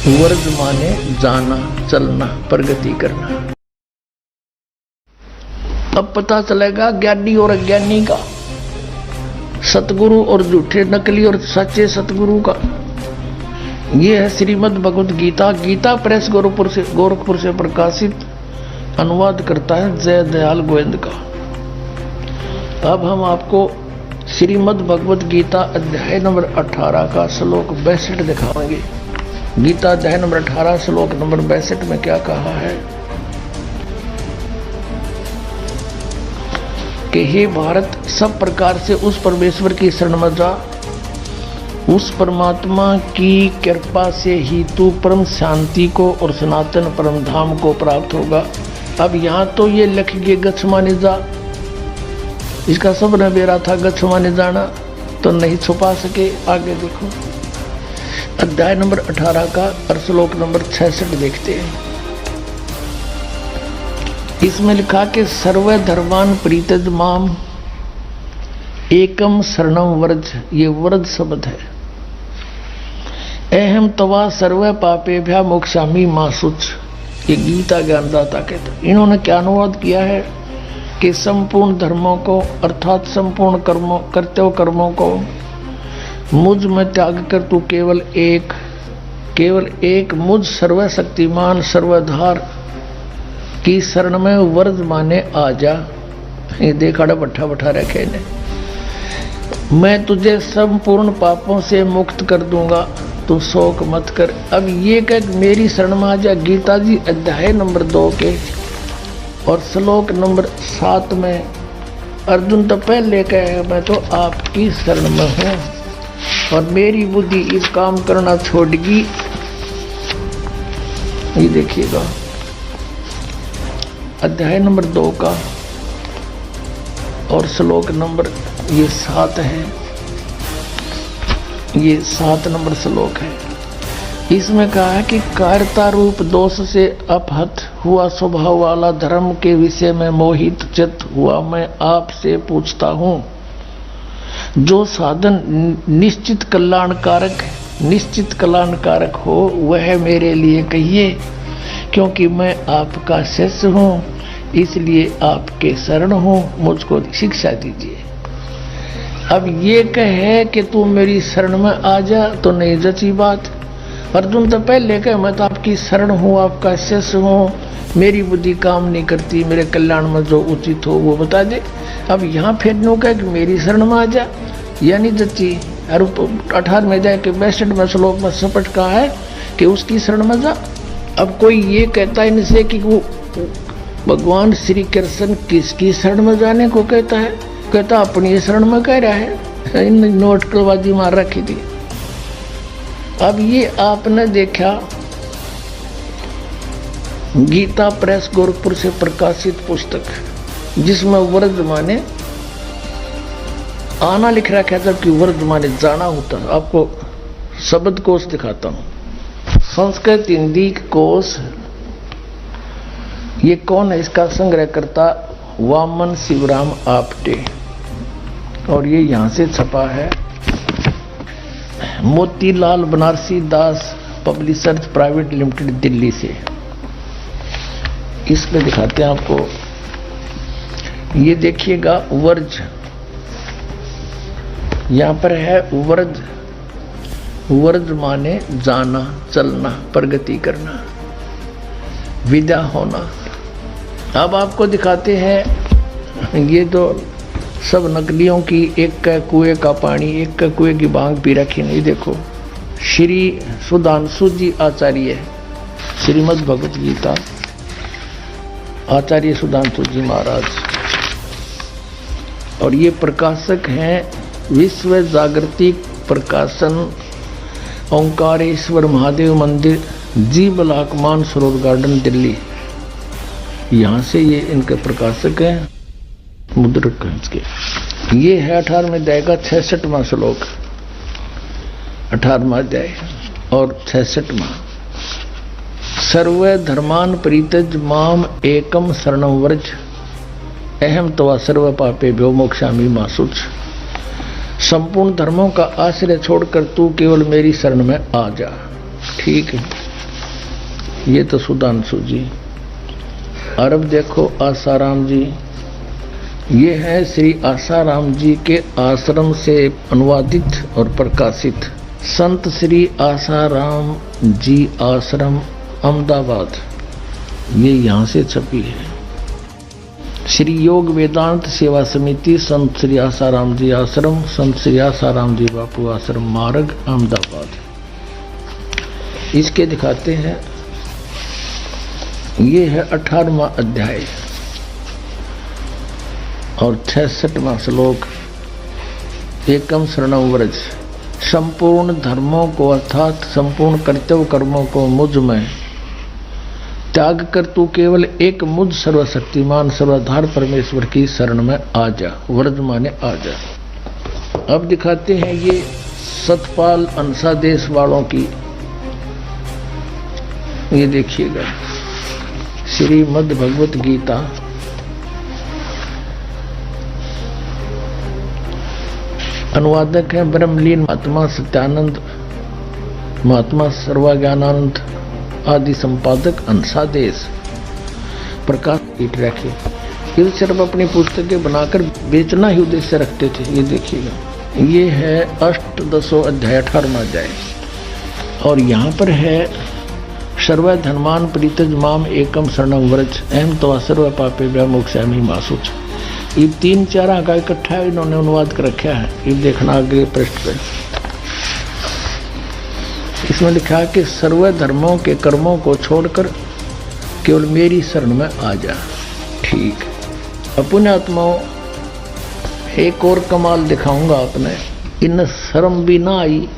Verge माने जाना, चलना, प्रगति करना। अब पता चलेगा ज्ञानी और अज्ञानी का, सतगुरु और झूठे नकली और सच्चे सतगुरु का। ये है श्रीमद् भगवद गीता। गीता प्रेस गोरखपुर से प्रकाशित। अनुवाद करता है जय दयाल गोविंद का। अब हम आपको श्रीमद् भगवद गीता अध्याय नंबर 18 का श्लोक 62 दिखाएंगे। गीता अध्याय नंबर 18 श्लोक नंबर 62 में क्या कहा है कि हे भारत, सब प्रकार से उस परमेश्वर की शरण में जा, उस परमात्मा की कृपा से ही तू परम शांति को और सनातन परम धाम को प्राप्त होगा। अब यहाँ तो ये लिख गए गच्छ माने जा, इसका सब न बेरा था गच्छ माने जाना, तो नहीं छुपा सके। आगे देखो अध्याय नंबर 18 का और श्लोक नंबर 66 देखते हैं। इसमें लिखा कि सर्व धर्मान प्रीतज माम एकम शरणम व्रज। ये व्रज शब्द है। अहम तवा सर्व पापेभ्या मोक्षामि मा शुच। ये गीता ज्ञानदाता कहते। इन्होंने क्या अनुवाद किया है कि संपूर्ण धर्मों को अर्थात संपूर्ण कर्मों कर्तव्य कर्मों को मुझ में त्याग कर तू केवल एक मुझ सर्वशक्तिमान सर्वधार की शरण में वर्ज माने आ जा। ये देखा बैठा बैठा रखे ने, मैं तुझे संपूर्ण पापों से मुक्त कर दूंगा, तू शोक मत कर। अब ये कह मेरी शरण में आ जा। गीता जी अध्याय नंबर 2 के और श्लोक नंबर 7 में अर्जुन तो पहले कहे मैं तो आपकी शरण में हूं और मेरी बुद्धि इस काम करना छोड़गी। ये देखिएगा अध्याय नंबर 2 का और श्लोक नंबर ये 7 है। ये 7 नंबर श्लोक है। इसमें कहा है कि कायरता रूप दोष से अपहत हुआ स्वभाव वाला धर्म के विषय में मोहित चित्त हुआ मैं आपसे पूछता हूं, जो साधन निश्चित कल्याणकारक हो वह मेरे लिए कहिए, क्योंकि मैं आपका शिष्य हूं, इसलिए आपके शरण हूं, मुझको शिक्षा दीजिए। अब ये कहे कि तू मेरी शरण में आ जा तो नहीं जची बात। अर्जुन तो पहले कहे मैं तो आपकी शरण हूं, आपका शिष्य हूं, मेरी बुद्धि काम नहीं करती, मेरे कल्याण में जो उचित हो वो बता दे। अब यहाँ फिर नो कहे कि मेरी शरण में आ जा, यानी जच्ची। और 18 में जाए कि 62 में श्लोक में सपट कहा है कि उसकी शरण में जा। अब कोई ये कहता है इनसे कि वो भगवान श्री कृष्ण किसकी शरण में जाने को कहता है, कहता अपनी शरण में कह रहा है। इन नोटबाजी मार रखी थी। अब ये आपने देखा गीता प्रेस गोरखपुर से प्रकाशित पुस्तक, जिसमें वर्ज माने आना लिख रखा है, जबकि वर्ज माने जाना होता है। आपको शब्द कोश दिखाता हूं। संस्कृत हिंदी कोश। ये कौन है इसका संग्रहकर्ता? वामन शिवराम आपटे। और ये यहां से छपा है मोतीलाल बनारसी दास पब्लिशर्स प्राइवेट लिमिटेड दिल्ली से। इसमें दिखाते हैं आपको। ये देखिएगा वर्ज, यहां पर है वर्ज। वर्ज माने जाना, चलना, प्रगति करना, विदा होना। अब आपको दिखाते हैं ये तो सब नकलियों की, एक का कुएं का पानी, एक का कुएं की भांग पी रखी। नहीं देखो श्री सुधांशु जी आचार्य, श्रीमद् भगवद गीता आचार्य सुधांशु जी महाराज। और ये प्रकाशक हैं विश्व जागृति प्रकाशन, ओंकारेश्वर महादेव मंदिर, जी ब्लॉक मानसरोवर गार्डन दिल्ली। यहाँ से ये इनके प्रकाशक हैं मुद्रकंज के। ये है 18वें अध्याय का 66वां श्लोक। 18वां अध्याय और 66वां। सर्व धर्मान प्रीतज माम एकम शरणम व्रज, अहम तवा सर्व पापेभ्यो मोक्षामि मा शुच। संपूर्ण धर्मों का आश्रय छोड़कर तू केवल मेरी शरण में आ जा। ठीक है। ये तो सुधांशु जी। और अब देखो आसाराम जी, ये है श्री आसाराम जी के आश्रम से अनुवादित और प्रकाशित संत श्री आसाराम जी आश्रम अहमदाबाद, ये यहाँ से छपी है। श्री योग वेदांत सेवा समिति, संत श्री आसाराम जी आश्रम, संत श्री आसाराम जी बापू आश्रम मार्ग, अहमदाबाद। इसके दिखाते हैं, ये है 18वां अध्याय और 66वां श्लोक। एकम शरणम व्रज, संपूर्ण धर्मों को अर्थात संपूर्ण कर्तव्य कर्मों को मुझ में त्याग कर तू केवल एक मुझ सर्वशक्तिमान सर्वाधार परमेश्वर की शरण में आ जा। व्रज माने आ जा। अब दिखाते हैं ये सतपाल अंसा देश वालों की, ये देखिएगा श्रीमद् भगवत गीता अनुवादक है ब्रह्मलीन महात्मा सत्यानंद, महात्मा सर्वज्ञानानंद आदि संपादक अंसादेश प्रकाश ईट रखे। ये सिर्फ अपनी पुस्तकें बनाकर बेचना ही उद्देश्य रखते थे। ये देखिएगा, ये है अष्टदशो अध्याय 18वां अध्याय और यहाँ पर है सर्व धनमान प्रीतज माम एकम शरणम व्रज अहम तवा सर्व पापे व्यामोक्षामि मा शुच। ये 3-4 का इकट्ठा इन्होंने अनुवाद कर रखा है। ये देखना आगे पृष्ठ पे, इसमें लिखा है कि सर्व धर्मों के कर्मों को छोड़कर केवल मेरी शरण में आ जा। ठीक, अपने आत्माओं एक और कमाल दिखाऊंगा आपने। इन शर्म भी ना आई,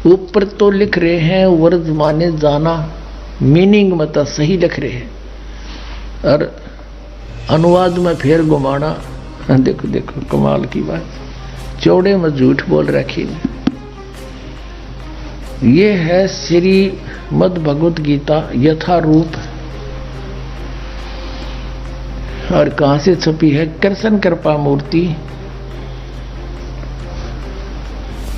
ऊपर तो लिख रहे हैं वर्ज माने जाना, मीनिंग मत सही लिख रहे हैं और अनुवाद में फिर घुमाना। देखो देखो कमाल की बात, चौड़े में झूठ बोल रखी ने। ये है श्रीमद् भगवत गीता यथारूप और कहां से छपी है? कृष्ण कृपा मूर्ति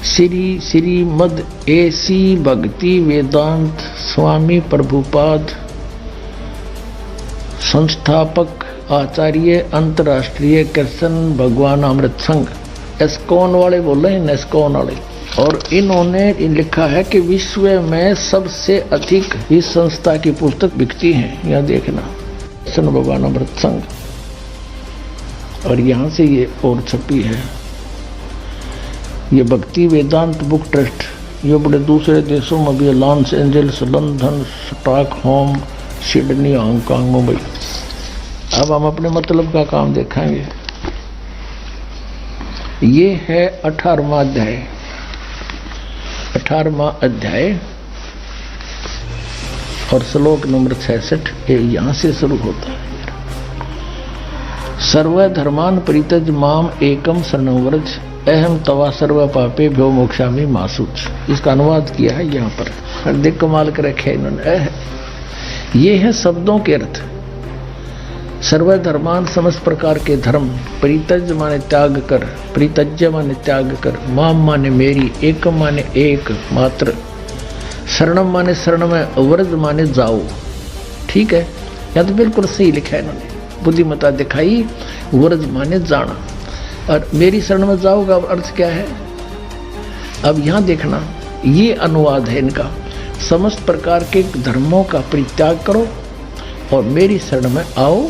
श्रीमद् एसी भक्ति वेदांत स्वामी प्रभुपाद संस्थापक आचार्य अंतर्राष्ट्रीय कृष्ण भगवान अमृत संघ, एस्कॉन वाले बोल रहे हैं, एस्कॉन वाले। और इन्होंने लिखा है कि विश्व में सबसे अधिक इस संस्था की पुस्तक बिकती है। यहाँ देखना, कृष्ण भगवान अमृत संघ, और यहाँ से ये और छपी है। ये भक्ति वेदांत बुक ट्रस्ट, ये बड़े दूसरे देशों में भी, Los Angeles, London, Stockholm, Sydney, Hong Kong, Mumbai. अब हम अपने मतलब का काम देखेंगे। ये है 18वां अध्याय, 18वां अध्याय और श्लोक नंबर 66 ये यहाँ से शुरू होता है। सर्व धर्मान परित्यज माम एकम शरणं व्रज अहम तवा सर्व पापे भ्यो मोक्षामि मा शुच। इसका अनुवाद किया है यहाँ पर, हृदय कमाल कर रखे इन्होंने। ये है शब्दों के अर्थ। सर्वधर्मान समस्त प्रकार के धर्म, परित्यज माने त्याग कर, परित्यज्य माने त्याग कर, माम माने मेरी, एकम माने एक मात्र, शरणम माने शरण में, व्रज माने जाओ। ठीक है, या तो बिल्कुल सही लिखा है इन्होंने, बुद्धिमता दिखाई। व्रज माने जाना और मेरी शरण में जाओ का अर्थ क्या है? अब यहाँ देखना, ये अनुवाद है इनका। समस्त प्रकार के धर्मों का परित्याग करो और मेरी शरण में आओ।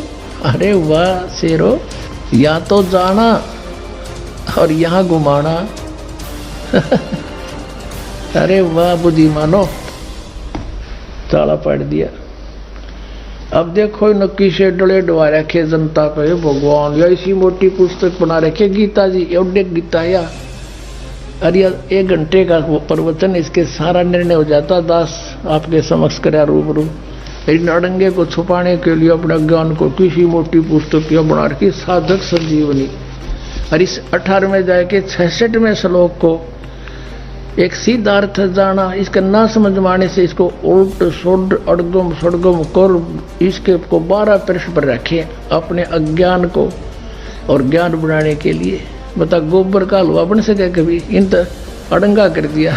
अरे वाह शेरो, या तो जाना और यहाँ घुमाना। अरे वाह बुद्धिमानो, ताला पड़ दिया। अब देखो नक्की से डले डवा रखे जनता पे भगवान, या इसी मोटी पुस्तक बना रखे गीता जी, एवढे गीता या अरे 1 घंटे का प्रवचन, इसके सारा निर्णय हो जाता। दास आपके समक्ष करा रूबरू। इन अड़ंगे को छुपाने के लिए अपने ज्ञान को किसी मोटी पुस्तक या बना रखी, साधक संजीवनी। और इस 18वें अध्याय के 66वें श्लोक को एक सीधा अर्थ जाना, इसका ना समझ माने से इसको उल्ट सुड अड़गम सड़गम कर इसके को 12 पृष्ठ पर रखे अपने अज्ञान को और ज्ञान बनाने के लिए। बता गोबर का हलवा बन सके कभी? इन तो अड़ंगा कर दिया।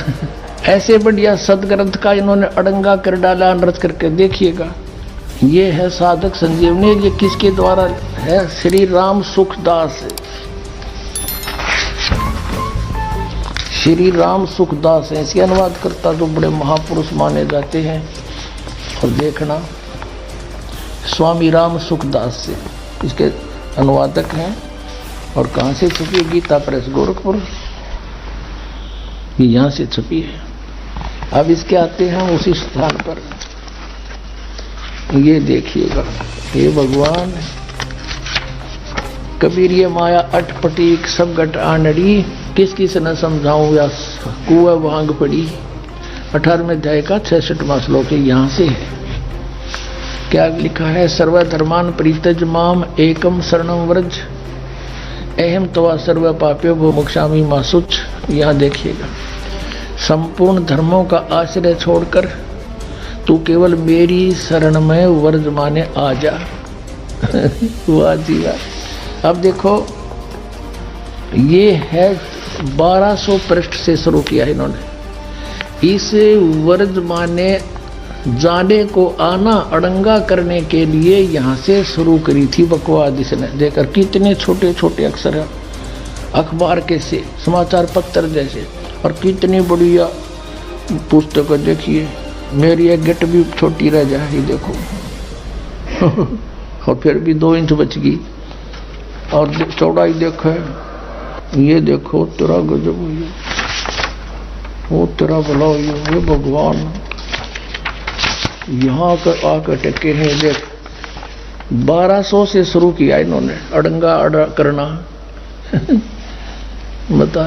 ऐसे बढ़िया सदग्रंथ का इन्होंने अड़ंगा कर डाला, अनर्थ करके देखिएगा। ये है साधक संजीवनी। ये किसके द्वारा है? श्री राम सुखदास। श्री राम सुखदास है इसके अनुवाद करता, जो बड़े महापुरुष माने जाते हैं। और देखना, स्वामी राम सुखदास से इसके अनुवादक हैं। और कहाँ से छपी? गीता प्रेस गोरखपुर, यहाँ से छपी है। अब इसके आते हैं उसी स्थान पर। ये देखिएगा, हे भगवान कबीर ये माया अटपटी सब गट आनड़ी, किस किस न समझाऊं या कुआ भांग पड़ी। 18वें अध्याय का 66वां श्लोक यहाँ से है। क्या लिखा है? सर्वधर्मान परित्यज माम एकम शरणम व्रज अहम तवा सर्व पाप्यो भो मोक्षामि मा शुच। यहाँ देखिएगा, संपूर्ण धर्मों का आश्रय छोड़कर तू केवल मेरी शरण में वर्ज माने आ जा। वाह जी वाह। अब देखो, ये है 1200 पृष्ठ से शुरू किया इन्होंने। इस वर्ज माने जाने को आना अड़ंगा करने के लिए यहाँ से शुरू करी थी बकवाद इसने। देखकर कितने छोटे छोटे अक्षर हैं, अखबार के से, समाचार पत्र जैसे, और कितनी बढ़िया पुस्तक देखिए। मेरी एक गिट भी छोटी रह जाए, देखो। और फिर भी 2 इंच बच गई। और चौड़ाई देखो, ये देखो, तेरा गजब हुई, वो तेरा भला हुई। ये भगवान यहाँ आकर टेके हैं। देख, 1200 से शुरू किया इन्होंने अड़ंगा करना। बता।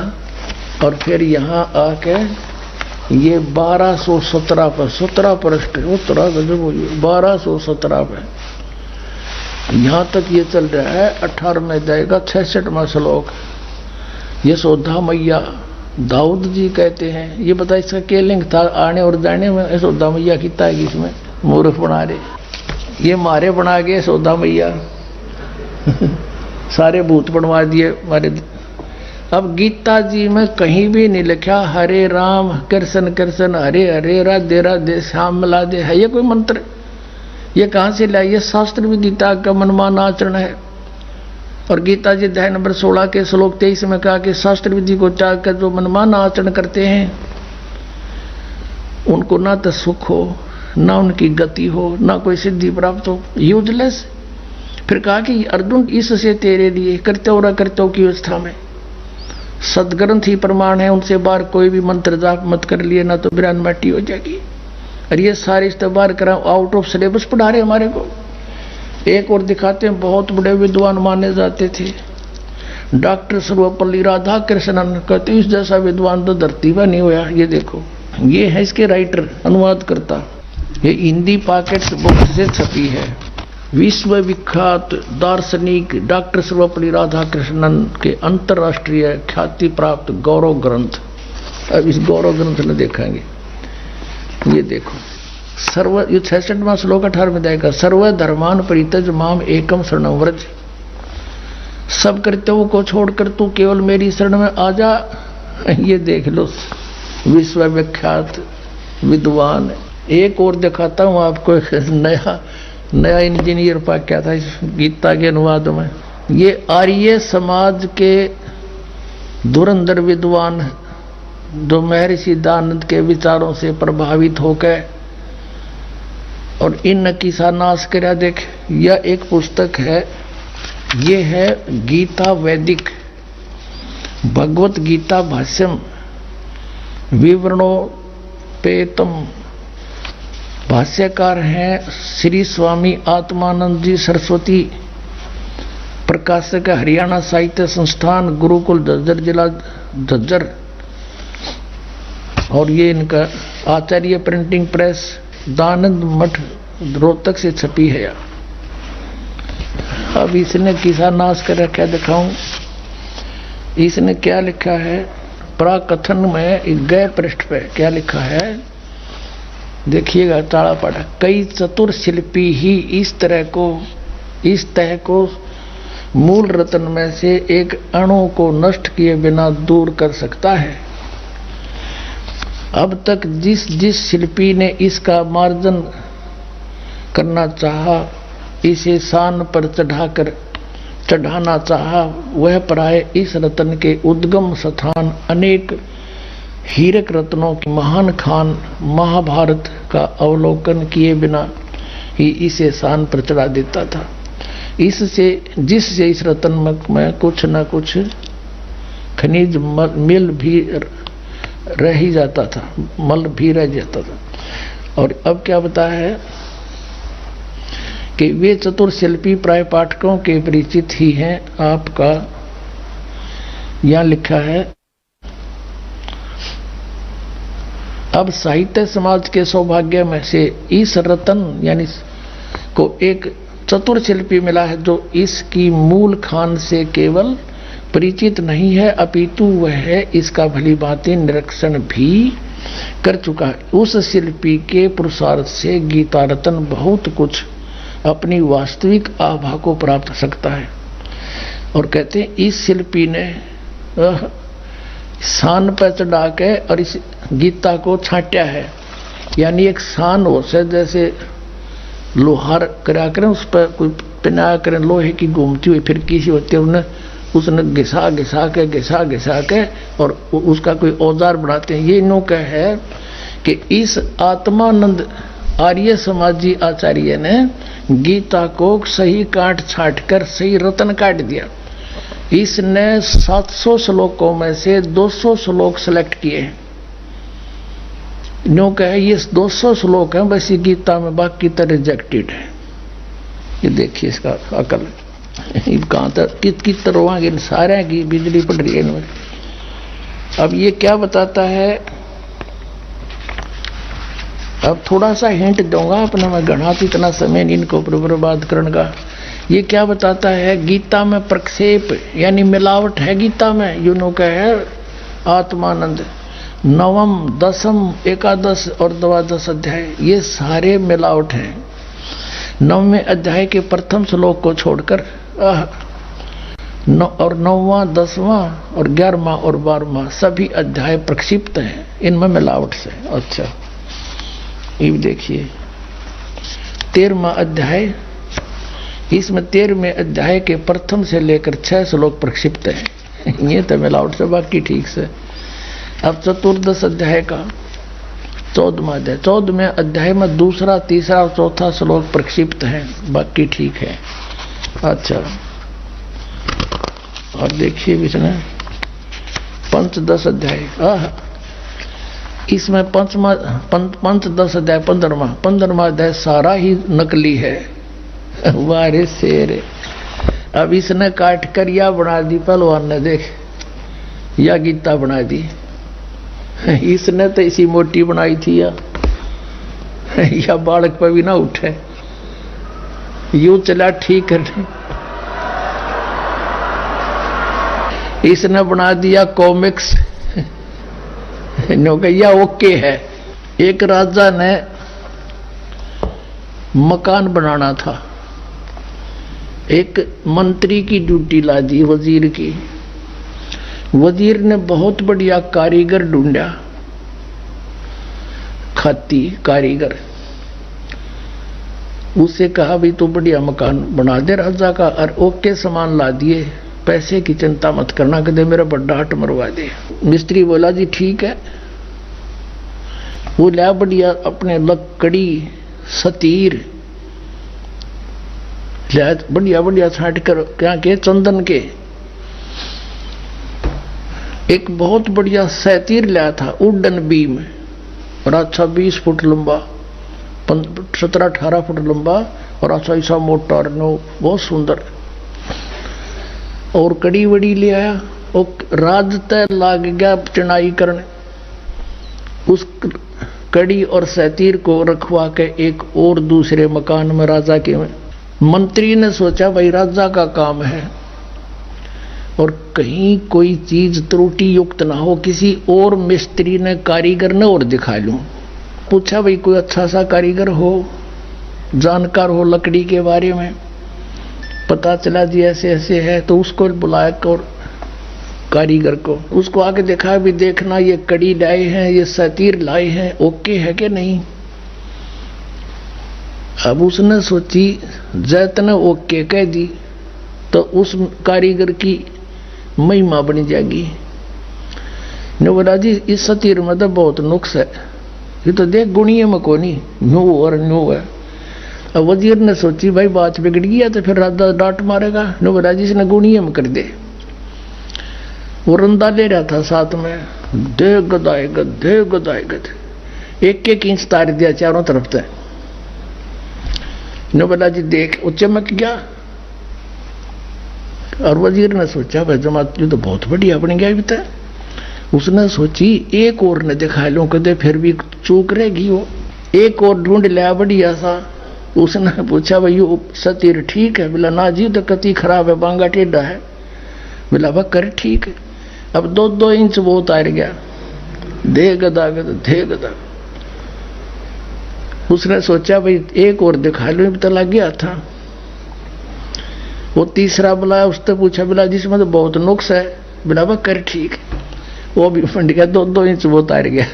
और फिर यहाँ आके ये 1217 पर 17 पृष्ठ, वो तरह गजब हुई, 1217 पे यहाँ तक ये चल रहा है। 18वें अध्याय का 66वां श्लोक। यशोदा मैया दाऊद जी कहते हैं। ये बता इसका क्या लिंक था आने और जाने में? यशोदा मैया कितना है इसमें? मूर्ख बना रहे, ये मारे बना गए यशोदा मैया। सारे भूत बनवा दिए मारे। अब गीता जी में कहीं भी नहीं लिखा हरे राम कृष्ण कृष्ण हरे हरे राधे राधे श्याम मिला दे। है ये कोई मंत्र? ये कहाँ से लाया? ये शास्त्र विदिता का मनमाना आचरण है। और गीता जी अध्याय नंबर 16 के श्लोक 23 में कहा कि शास्त्र विधि को त्याग कर जो मनमाना आचरण करते हैं उनको ना तो सुख हो, ना उनकी गति हो, ना कोई सिद्धि प्राप्त हो, यूजलेस। फिर कहा कि अर्जुन इससे तेरे लिए कर्तव्य और अकर्तव्य की अवस्था में सदग्रंथ ही प्रमाण है, उनसे बाहर कोई भी मंत्र जाप मत कर लिए, ना तो बिरान माटी हो जाएगी। और ये सारे इस्तेबार करा आउट ऑफ सिलेबस पढ़ा रहे हमारे को। एक और दिखाते हैं, बहुत बड़े विद्वान माने जाते थे डॉक्टर सर्वपल्ली राधा कृष्णन, कहते इस जैसा विद्वान तो धरती पर नहीं हुआ। ये देखो, ये है इसके राइटर, अनुवाद करता। ये हिंदी पॉकेट बुक से छपी है। विश्व विख्यात दार्शनिक डॉक्टर सर्वपल्ली राधा कृष्णन के अंतर्राष्ट्रीय ख्याति प्राप्त गौरव ग्रंथ। अब इस गौरव ग्रंथ में देखेंगे, ये देखो, सर्व, ये 66वां श्लोक 18वें अध्याय का, सर्वधर्मान परित्यज माम एकम शरणं व्रज। सब कर्तव्यों को छोड़कर तू केवल मेरी शरण में आ जा। ये देख लो, विश्व विख्यात विद्वान। एक और दिखाता हूं आपको, एक नया इंजीनियर पा क्या था इस गीता के अनुवाद में। ये आर्य समाज के धुरंधर विद्वान जो महर्षि दयानंद के विचारों से प्रभावित होकर और इन किसा नाश करा। देख, यह एक पुस्तक है, ये है गीता वैदिक भगवत गीता भाष्यम विवरणोपेतम। भाष्यकार हैं श्री स्वामी आत्मानंद जी सरस्वती, प्रकाशक हरियाणा साहित्य संस्थान, गुरुकुल झज्जर, जिला झज्जर। और ये इनका आचार्य प्रिंटिंग प्रेस, दानंद मठ, रोहतक से छपी है। अब इसने किसा नाश कर रखा है, दिखाऊं। इसने क्या लिखा है प्राकथन में, गए पृष्ठ पे क्या लिखा है देखिएगा, ताड़ा पाड़ा। कई चतुर शिल्पी ही इस तह को मूल रत्न में से एक अणु को नष्ट किए बिना दूर कर सकता है। अब तक जिस जिस शिल्पी ने इसका मार्जन करना चाहा, इसे शान पर चढ़ाना चाहा, वह प्राय इस रत्न के उद्गम स्थान अनेक हीरक रत्नों की महान खान महाभारत का अवलोकन किए बिना ही इसे शान पर चढ़ा देता था। जिससे इस रत्न में कुछ न कुछ खनिज मिल भी रह ही जाता था, मल भी रह जाता था। और अब क्या बताया है कि वे चतुर शिल्पी प्राय पाठकों के परिचित ही हैं। आपका यहां लिखा है, अब साहित्य समाज के सौभाग्य में से इस रत्न यानी को एक चतुर शिल्पी मिला है, जो इसकी मूल खान से केवल परिचित नहीं है, अपितु वह इसका भली भांति निरीक्षण भी कर चुका है। उस शिल्पी के पुरुषार्थ से गीता रत्न बहुत कुछ अपनी वास्तविक आभा को प्राप्त सकता है। और कहते हैं इस शिल्पी ने शान पर चढ़ा के और इस गीता को छांटा है, यानी एक शान हो से जैसे लोहार करा करें, उस पर कोई पिना करें लोहे की घूमती हुई फिर किसी होती है, उन्हें उसने घिसा घिसा के और उसका कोई औजार बनाते हैं। ये इन्हों का है कि इस आत्मानंद आर्य समाजी आचार्य ने गीता को सही काट छाट कर सही रत्न काट दिया। इसने 700 श्लोकों में से 200 श्लोक सेलेक्ट किए हैं। न्यों कहे ये 200 श्लोक हैं बस ये गीता में, बाकी तो रिजेक्टेड है। ये देखिए इसका अकल कहां तक कित रोवांगे, सारे की बिजली पड़ रही है इनमें। अब ये क्या बताता है, अब थोड़ा सा हिंट दूंगा अपना, मैं घना इतना समय नहीं इनको बर्बाद करने का। ये क्या बताता है, गीता में प्रक्षेप यानी मिलावट है गीता में। यूनो का है आत्मानंद, नवम दसम एकादश और 12 अध्याय ये सारे मिलावट हैं। 9वें अध्याय के प्रथम श्लोक को छोड़कर और 9वां 10वां और 11वां और 12वां सभी अध्याय प्रक्षिप्त हैं, इनमें मिलावट से। अच्छा ये देखिए 13वां अध्याय, इसमें 13वें अध्याय के प्रथम से लेकर 6 श्लोक प्रक्षिप्त हैं। ये तो मिलावट से, बाकी ठीक से। अब चतुर्दश अध्याय का 14वां अध्याय, 14वें अध्याय में दूसरा तीसरा और चौथा श्लोक प्रक्षिप्त हैं, बाकी ठीक है। अच्छा और देखिए इसमें पंचदश अध्याय, इसमें पंचदश अध्याय 15वां अध्याय सारा ही नकली है। वारे शेर, अब इसने काट कर या बना दी पहलवान ने, देख या गीता बना दी। इसने तो इसी मोटी बनाई थी या बालक पर भी ना उठे, यूं चला ठीक करने। इसने बना दिया कॉमिक्स, या ओके है। एक राजा ने मकान बनाना था, एक मंत्री की ड्यूटी ला दी वजीर की। वजीर ने बहुत बढ़िया कारीगर ढूंढा, खाती कारीगर। उससे कहा भाई तू बढ़िया मकान बना दे राजा का, और ओके सामान ला दिए, पैसे की चिंता मत करना, कदे मेरा बड़ा हट मरवा दे। मिस्त्री बोला जी ठीक है। वो लिया बढ़िया अपने लकड़ी सतीर बढ़िया बढ़िया छाट कर क्या के चंदन के एक बहुत बढ़िया सैतीर लिया था, वुडन बीम, और अच्छा 20 फुट लंबा, 17-18 फुट लंबा, और अच्छा ऐसा मोटा नो बहुत सुंदर। और कड़ी वड़ी ले आया, और राज तय लाग गया चढ़ाई करने। उस कड़ी और सैतीर को रखवा के एक और दूसरे मकान में राजा के में मंत्री ने सोचा भाई राजा का काम है और कहीं कोई चीज त्रुटि युक्त ना हो, किसी और मिस्त्री ने कारीगर ने और दिखा लूं। पूछा भाई कोई अच्छा सा कारीगर हो, जानकार हो लकड़ी के बारे में। पता चला जी ऐसे ऐसे है, तो उसको बुलाया और कारीगर को। उसको आके देखा भी देखना ये कड़ी लाए हैं, ये सतीर लाए हैं, ओके है कि नहीं। अब उसने सोची जैत ने ओके कह दी तो उस कारीगर की महिमा बन जाएगी। ने बोला जी इस सतीर में तो बहुत नुक्स है, ये तो देख गुणीय में को नहीं न्यू और न्यू है। अब वजीर ने सोची भाई बात बिगड़ गया तो फिर राजा डांट मारेगा। ने बोला जी इसने गुणीय में कर दे। वो रंदा ले रहा था साथ में, दे गदाए गद, दे गदाए गद, एक एक इंच तार दिया चारों तरफ से। ने बोला जी देख वो चमक गया। और वजीर ने सोचा भाई जमात ये तो बहुत बढ़िया बन गया बीता। उसने सोची एक और ने दिखा लो कदे फिर भी चूक रहेगी। वो एक और ढूंढ लिया बढ़िया सा। उसने पूछा भाई ये सतीर ठीक है। बोला ना जी तो कति खराब है, बांगा टेढ़ा है। बोला वह कर ठीक है। अब 2-2 इंच वो उतार गया, दे गदा गद, दे गदा। उसने सोचा भाई एक और दिखा लो, तो लग गया था। वो तीसरा बुलाया, उसने पूछा बोला जिसमें तो बहुत नुक्स है। बोला वह कर ठीक है। वो भी फंड गया, 2-2 इंच वो उतार गया।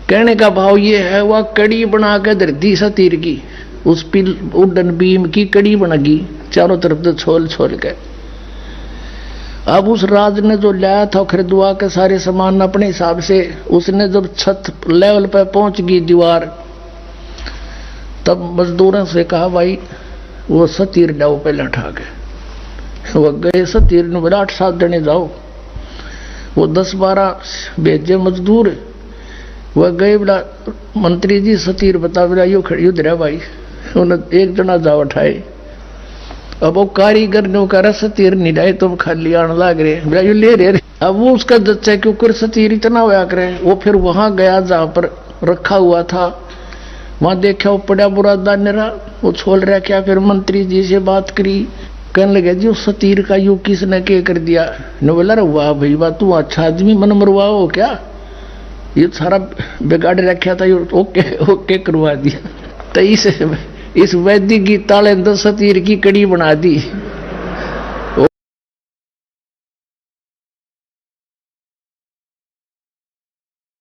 कहने का भाव ये है वह कड़ी बना के धरती सतीर की, उस पिल उड्डन बीम की कड़ी बनेगी चारों तरफ से छोल छोल के। अब उस राज ने जो लाया था खरीदवा के सारे सामान अपने हिसाब से, उसने जब छत लेवल पर पहुंच गई दीवार, तब मजदूरों से कहा भाई वो सतीर लाओ पहले उठा के। वो गए सतीर ने बोला 8-7 जने जाओ। वो 10-12 भेजे मजदूर। वह गए बोला मंत्री जी सतीर बता। बोला यो खड़ी उधर भाई। उन्हें एक जना जा उठाए। अब वो कारीगर ने कहा सतीर नहीं लाए तुम खाली आने लग रहे। बोला यो ले रहे। अब वो उसका जच्चा क्यों सतीर इतना होया करे। वो फिर वहां गया जहां पर रखा हुआ था, वहां देखा वो पड़ा बुरा दानेरा, वो छोड़ रहा क्या। फिर मंत्री जी से बात करी, कहने लगे जी उस सतीर का यू किसने क्या कर दिया। ने बोला अरे वाह भाई वाह तू अच्छा आदमी, मन मरवाओ क्या, ये सारा बिगाड़ रखा था, ये ओके ओके करवा दिया। तो इस वैदिक गीता ने 10 सतीर की कड़ी बना दी।